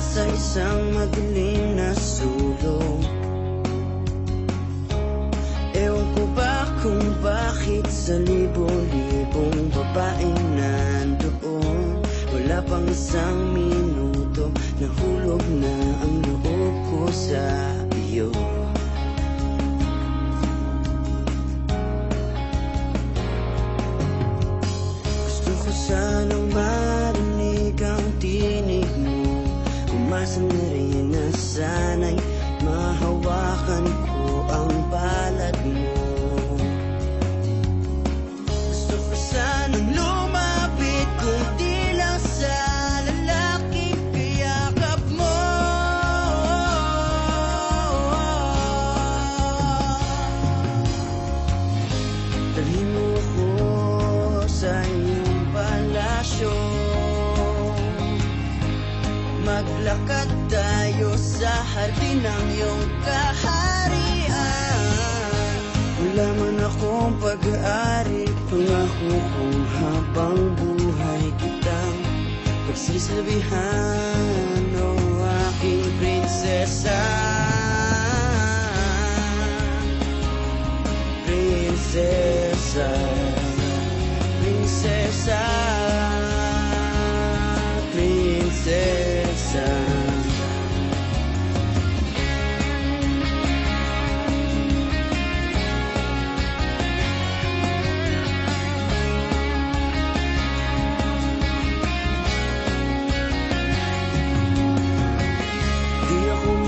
sa isang madilim na sulong. Ewan ko ba kung bakit sa libo-libong babaeng nandoon, wala pang isang minuto, nahulog na ang loob ko sa iyo. Gusto ko sanang marinig ang tinig mo, umasa na rin na sana'y mahawakan ko ang palad mo. Gusto ko sanang lumapit kung di lang sa lalaking kayakap mo. Dalhin mo ako sa iyong palasyo, maglakad tayo sa hardin ng iyong kaharian. Wala man akong pag-aari, pangako kong habang buhay kitang pagsisilbihan, o aking prinsesa. Prinsesa, prinsesa, prinsesa.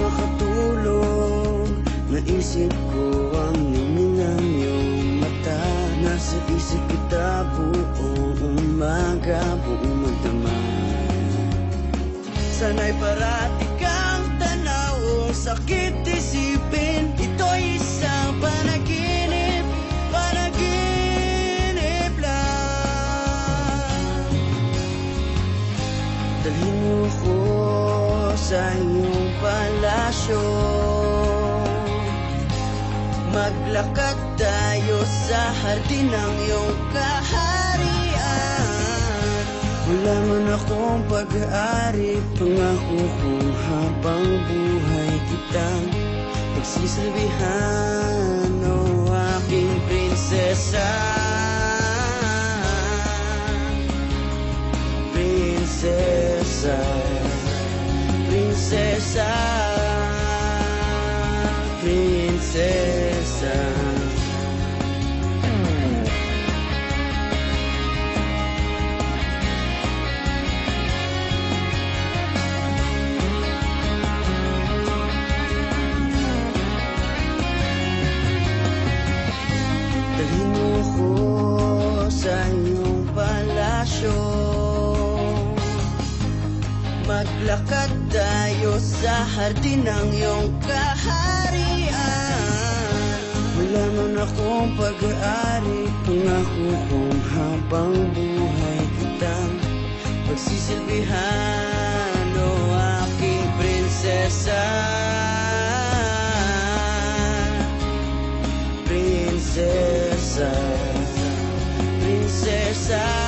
Makatulog, naisip ko ang nininang iyong mata. Nasa isip kita buong umaga, buong magdamag. Sana'y parati kang tanaw, sakit isipin, ito'y isang panaginip, panaginip lang. Dalhin mo ko sa iyong palasyo, maglakad tayo sa hardin ng iyong kaharian. Wala man akong pag-aari, pangako kong habang buhay kitang pagsisilbihan, o aking prinsesa. Prinsesa, prinsesa, prinsesa. Dalhin mo ako sa iyong palasyo, maglakad tayo sa hardin ng iyong kaharian. Wala man akong pag-aari, pangako kong habang buhay kitang pagsisilbihan, o aking prinsesa. Prinsesa, prinsesa.